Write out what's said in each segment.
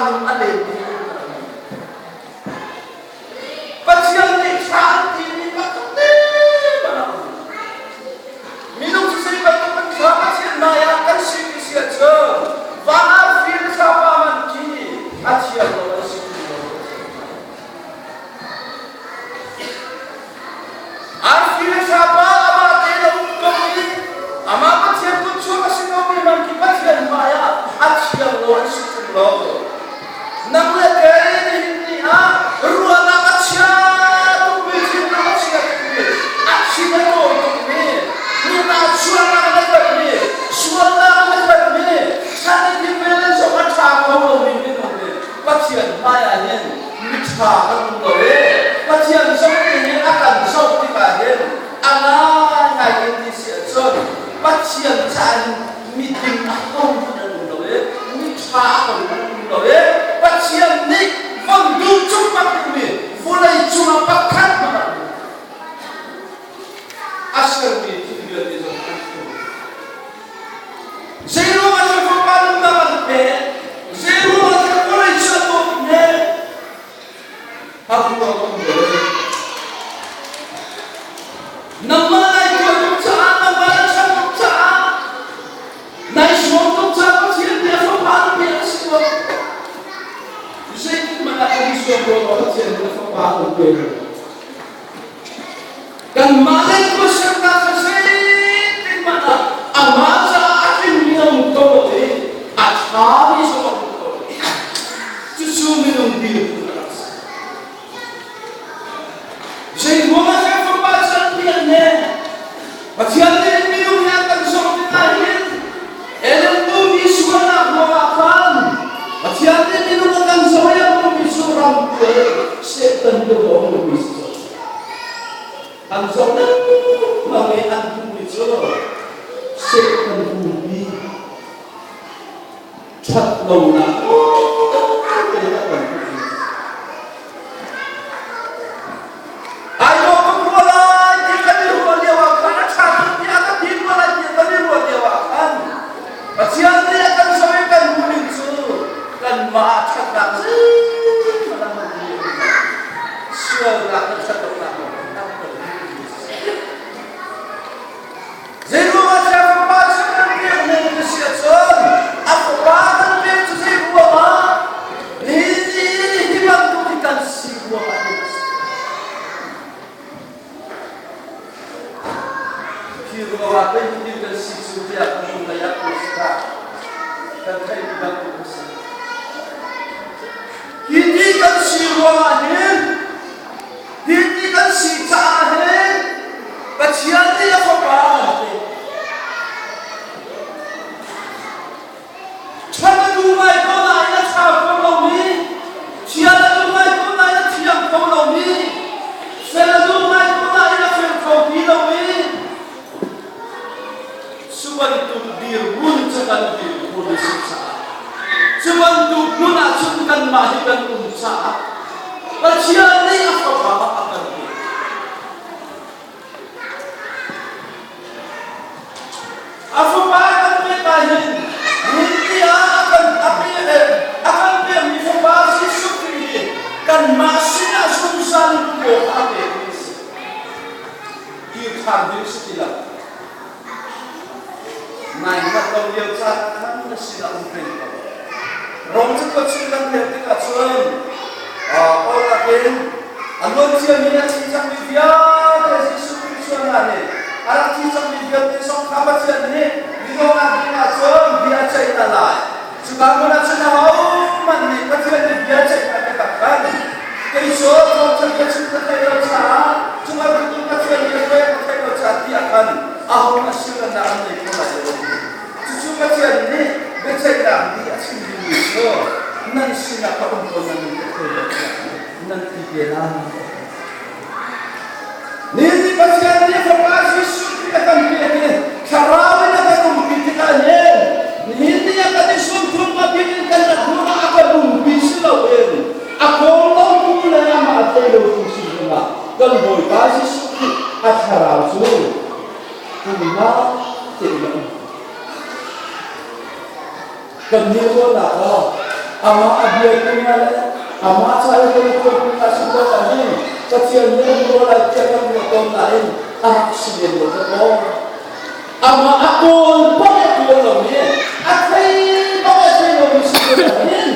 rum ale Pathian ni shanti ni patute mana minum sesai batu penjara sih naya kan sih siapa Wahar fil siapa manci Pathian lo sih Arfil siapa ama tena ukami ama Pathian tu cuma sih kau memang Pathian maya Pathian lo sih lo namanya kaya ini ruang Pathian tu bikin Pathian tu Pathian tu Nina suara ni, suara ni, sana di mana semua cakap ni, Pathian maya ni, mitra kan Pathian semua akan seperti kahen, anak yang di sini, Pathian cari meeting aku pun mitra aku pun Pathian ni, bantu cuma ni, mulai cuma pakai mana, asal ni. Zero macam papan dalam bed, zero macam mulai satu bed. Aku akan beri. Nama itu cah, nama satu cah. Naik semua cah Pathian dia papan biasa. Saya itu mana kali semua Pathian dia papan biasa. Dan mana itu serta sesuatu mana amasa. Untuk atas semua justru minum dia pulas. Jadi mana saya pembahasan dia ni, Pathian ni minum yang akan seperti lain. Elok tu bisuan bukan. Pathian ni minum akan saya pun bisuan bukan. Setan tu orang bisuan. Anjona, mami antum bisuan. Setan bumi. Chat lâu na ayo kumpulan kita di rumah dewakan chat dia akan di rumah kita di rumah dewakan Pathian dia akan sampaikan muncul dan macam apa mana mungkin suara satu nama zero macam apa yang negosiasi apa apa yang kita situ dia akan membayar usaha dan saya tidak berusaha. Ini kan siruahin, ini kan sicahin, Pathian dia apa? Cara rumah itu naya siapa lagi? Cara rumah itu naya siapa lagi? Cara rumah itu naya siapa lagi? Sebantu dia munculkan dia berusaha. Sebantu guna sunkan mahirkan usaha. Pathian ni apa akan dia? Apa akan dia tahan? Dia akan dia mengubah sukri kan masih asumsan itu apa? Dia hadir sekilas. Naik kalau dia usahakan mesti nak mungkin. Rom cepat sudah dia dekat suam. Orang lain, alun siapa minat cicak media, dari suku suara ni. Arah cicak media ni sok kabar siapa ni? Dia nak dia suam dia cerita lah. Sebab mana cenau mana Pathian dia cerita dekat. Jadi sok cepat sudah dia usaha. Cuma betul Pathian dia boleh usaha dia akan. Aku masih nak ambil kembali. Cucu Pathian ini bercerita di asing dulu. Nanti nak untuk nanti belan. Ini Pathian ini berpasti sudah akan pilih. Cara mana akan membuktikannya? Ini akan disuruh membuktikan aku akan membuktikan. Aku mau mulai mati dalam fungsi juga. Dan berpasti sudah acara itu. Kuma tidak. Kami pun nak ama abiyay kumala, ama saya kalau kasih kami, kecilnya mulai cakap betul lain, anak sendiri betul. Ama ako pakai tulong ni, akai pakai tulong sendiri lain,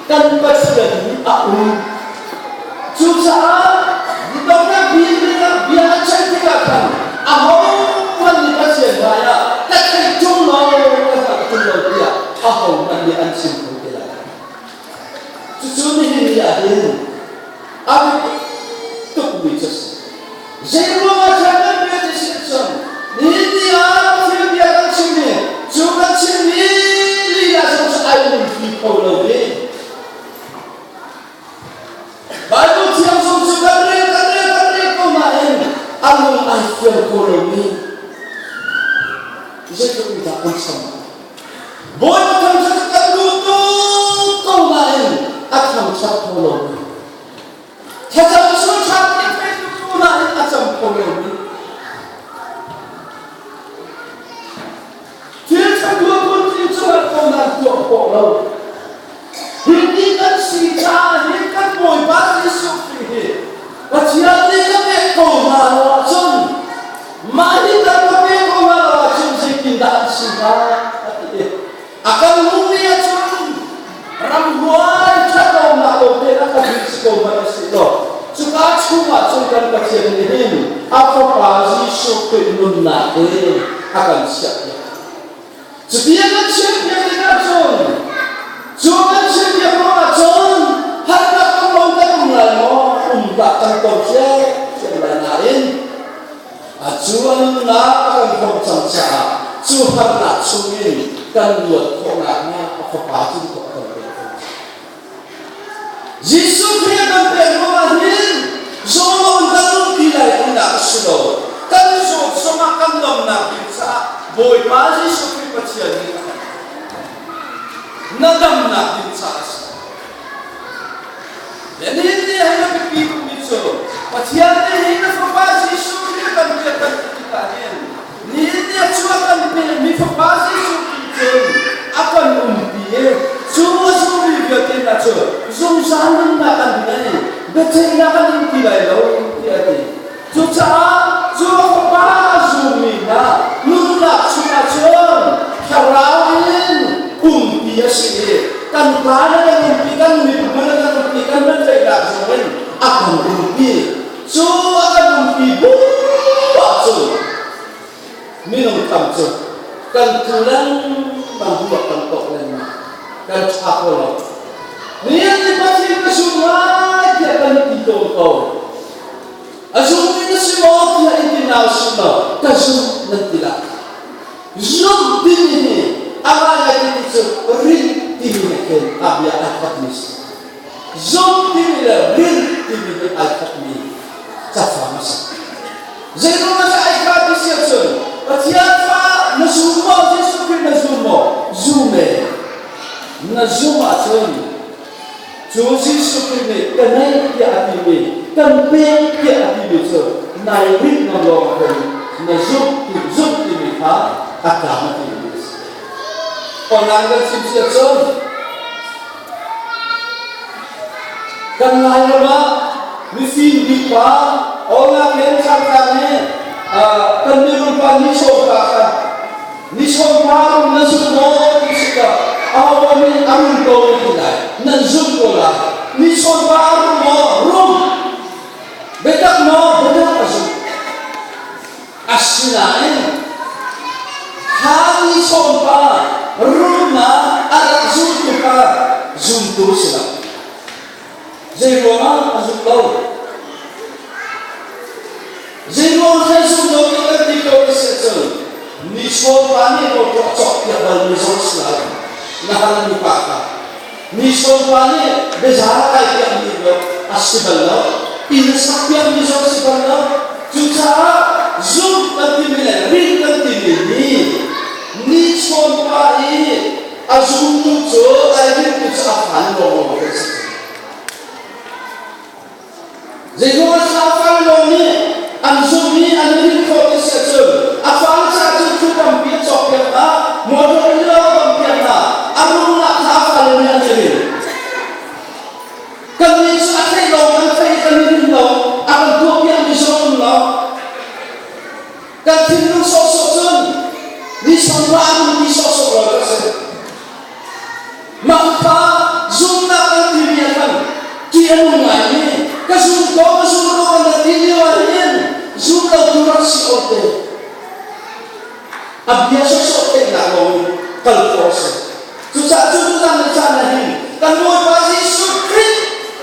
kan pasal aku. Susah, kita biar cakap, ahok mandi pasal saya, tak cuma kata tulong dia, ahok mandi ansin pun dia. Susah ni dia ada, aku tak bicara. Zero macam dia disebut. Ini apa yang dia akan sini? Juga sini dia harus ayam di pulau ini. Baru tiang suka kere kemarin alun akhir pulau ini. Jadi kita bersama. Boleh kita cakap tutup kemarin akan satu pulau ini. Kita suruh cakap itu kemarin akan pulau ini. Hindi kan sita, hindi kan boy, bakit isupin? Kaya hindi kami kumalawasan. Mali na kami kumalawasan sa tindahan sita. Akan lumiya sun, rambuan cakaw na kote na kabis ko malasito. Suka cuma sukan katsirihin, apa pasi supin nun natin akan siya. Setiap siap yang dikasih, jangan siap macam harga kemudian mulai umbatkan konsep lain. Acuan nak konsep sah, Tuhan nak sungin dan buat orangnya apa pasti kok. Yesus dia sampai memahin, semua orang tidak hendak sudah. Kan semua kandung nak bisa, boy pasti sudah. Pecian nadam nak dinsas. Jadi ini hanya begitu itu. Pecian ini informasi sudah kan kita ini. Ini cuma kan informasi sudah akan umpiye. Semua kita tidak tahu. Sungguh nak kan ini. Betul nak kan ini tidak tahu ini. Susah, apa sumina, lunak sumajon, karawin, dia sih. Kan mana yang umpikan, mana yang umpikan menjaga zaman akan umpi. So akan umpi batu, minum kamcu, kan tulang membuat kantok lain, kan apa? Ni pasti kesulitan dia akan ditolong. Azum ini semua dia itinau semua, kasut nanti lah. Zoom ini, apa yang itu ring ini kan, abia akat mis. Zoom ini lah ring ini akat mis, cakap masa. Jadi masa akat mis itu, tiada nasumo, sesuatu nasumo, zoome, nasuma tu. Josi seperti kenai dia hati campaign dia hati itu, naik nolong nazuk di mereka agama ini. Orang yang siapa? Kan lama mesin dipa orang yang sakitnya kan dirupa nisompa nasumo disika. Awak ni amun kau tidak, nanzul kau lah. Ni sobat rum, bedak asu. Aslain, hari sobat rumah anak zultuka zultu siapa. Zerona asu kau. Zerona asu kau kita dikau sesuatu. Ni sobat ni kau cocok ya dalam sesuatu. Nahan dipaksa. Nisbahnya bezara kayak gitu. Asballo, ini sakit misal asballo. Juga zoom nanti bila, ring nanti ini. Nisbahnya azum tu, akhir tu safan loh. Jadi orang safan loh ni, azum ni anirin kau sesuatu. Afan satu tu kampir sopir tak, modal ini kampir tak. Aku nak hafal ni aja ni. anong nga ni? Kasunto ka na tiniwanin. Zulaw turak si Ote. Abiyasa si Ote na gawin kalposo. Susah-susah lang na sanahin. Kanuoy pa si Sukrit.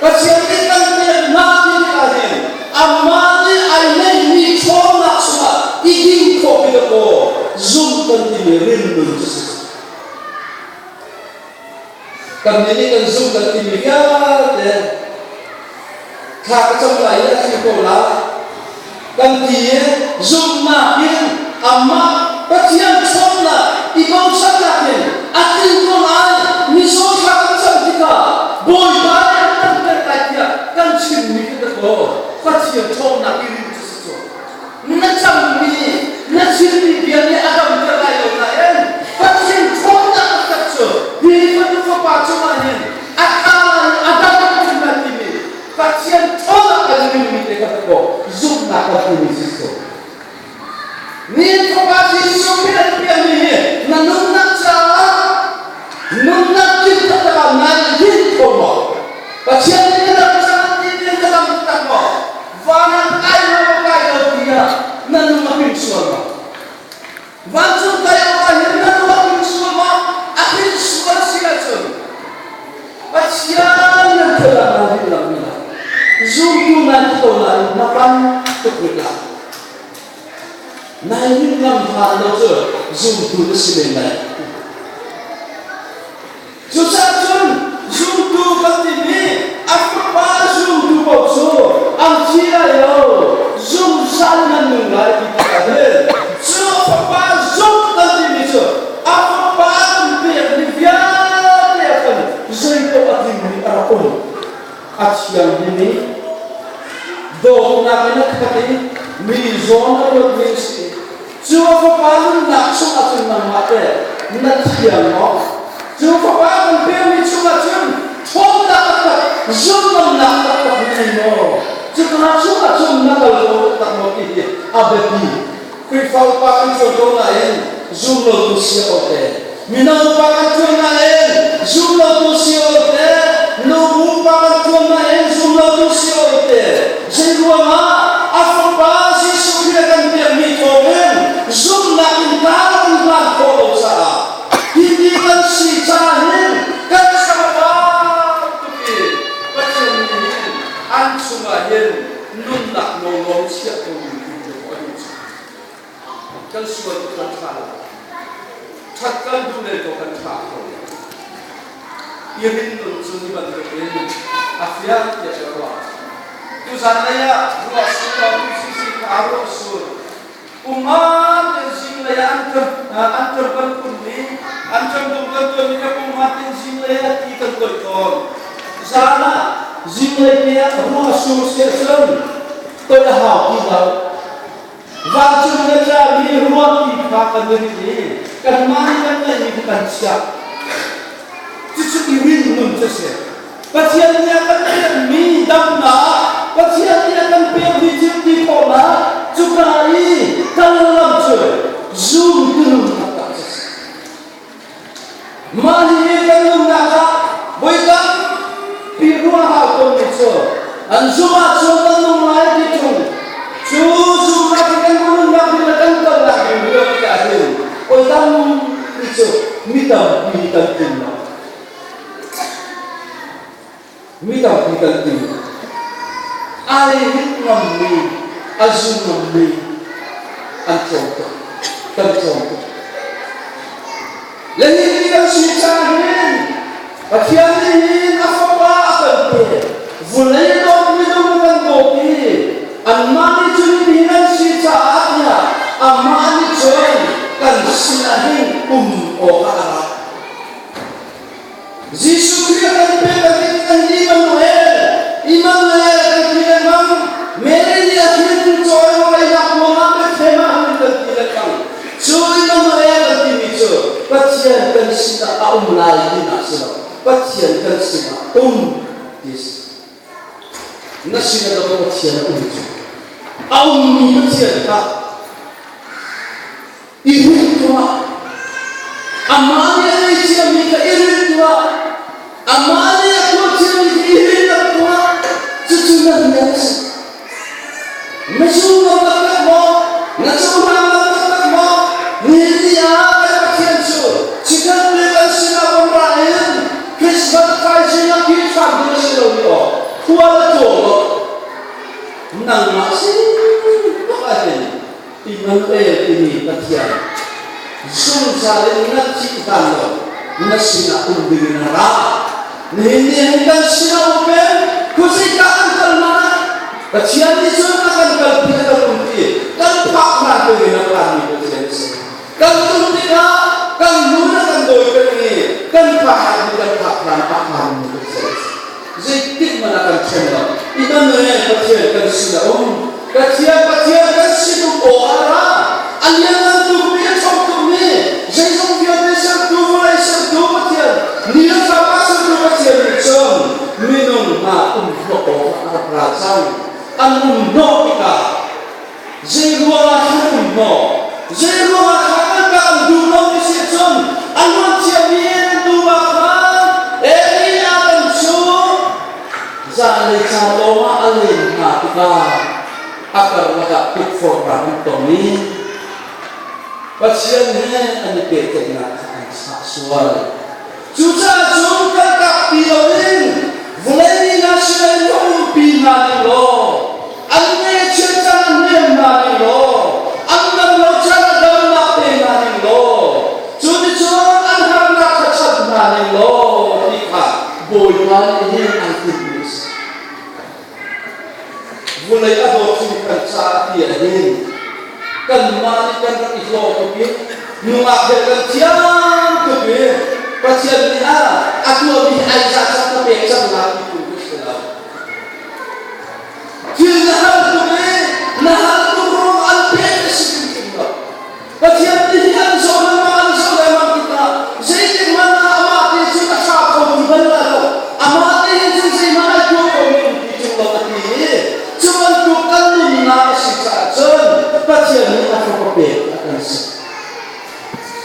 Pasyente kang natin kahin. Amati ay nahihito na suma. Iging ko pinako. Zoom kan tinirin mo Jesus. Kami ni kan zoom kan tinirin. Kakacang layan si Kola. Kan dia zoom nahin. Ama pasyang sona. Ibang sa natin. Atin ko ay niso sa kakacang kita. Boy bayan ng terkaya. Kan sini kita ko. Pasyang sona irin Jesus. Nacang ni. Nasiri dia ni Adam terlalu lain. Pasyang sona kakacang. Dia itu papacuannya. Akal Adam terlalu ini. Pasyang sona kali ini kita ko. Zoom nak kali Jesus. Ni propasi sumber ni nanunnak kita dalam nanti komo. Pasien ni dalam sangat ini dalam takmo. Wanang kayu dia nanunnak suama. Wancu kayu nanunnak suama. Akhir suara silasun. Pasien yang dalam nanti dalam ni. Zoom nanti tolak napan tukutlah. Naik nam hal tu, zoom tu sebenarnya. Susah zoom tu katini, apa zoom tu bokso, angkira yo, zoom sana nungai kita ada. So apa zoom katini so, apa hampir niat dia kan, zoom tu katini arapun, asyam ini, dua nak katini. Mizona buat misi. Cuma papan nak cuma mata, nak siang mau. Cuma papan pergi cuma thon nak, zoom nak ni mau. Cuma nak kalau tak mau pergi, abadi. Kifal papan contoh lain, zoom lo tu siapa? Minat papan contoh lain, zoom lo tu siapa? Nubu papan contoh lain, zoom lo tu siapa? Seruama. Apa sih sudah pergi komen? Zoom nak intar ulang follow sah. Ini kan si cahin kan sama tuki. Macam ini ansumahin nun nak nolong siapa pun kan suatu kan salah. Takkan boleh tu kan salah. Ia hindu sunyi bandar ini. Afiat ya Allah. Tu sanaya ruas kita sisi arusur umat yang simlaya antar berkundi antar berkundi mereka umat yang simlaya kita berkundi sana simlaya ruasur sesuatu terhau kita waktu mereka di ruang kita kendiri kan mana kan ini bukan siap cuci irin nun sesi pasiennya kan mi damna pasiennya akan pergi di pola cukai dalam zoom dulu atas mari kalau nak bukan piruah atau itu anjuma zoom mulai itu zoom akan nak dilakukan lagi bukan lagi orang itu minta tinggal Alih ngambi, azum ngambi, ancontoh. Lalu kita siasahin, bagian apa akan mulai minum kopi, amani curi hinan siasahatnya, amani curi kan sinahin orang. Yesus akan berkata Immanuel मेरे लिए अखिल चोर वाले या मोना में खेमा हमें करती रखा चोरी न मरे करती बिचो पच्चीस कंसिना आउमलाई di nasira पच्चीस कंसिना dis nasira दो पच्चीस बिचो आउमी पच्चीस का इहुई tua amane ai cia mika ihuई tua amane aku cia mika ihuई tua zale na chi tan lo na sina umbin na ra ni kan sina open kusi ka kan mana kacian ni so kan kan pina kan kunti kan pak na to ni na plan ni ko sense kan kunti ka kan muna kan doi kan ni kan pak ni kan pak plan pak plan ni ko sense zaitik mana kan channel iman ne kacian kan sina kacian kan sina ko ara alian tu mi som tu mi jai som dia de sam tu mulai sam tu kacian ni sama sam tu kacian ni som minum ma ko ara sang anum no ika zero anum no zero anum ka du no season anum chiamien du bakha eri adam su zale chaloma alin ma ika akar laga put for ram to mi pasian ne ani ke na sexual chucha chum ka ka piolin vuleni national no pina lo anne chetan ne mani lo anna lo chana dam na pe mani lo chudi chon anham na khachat mani lo ikha boy mani he antimis vulai ado chu kan cha ti hin kan mani kan ri lo ko pi nunga be kan chiam ko pi pasian ni a aku bi ai sa sa pe chang la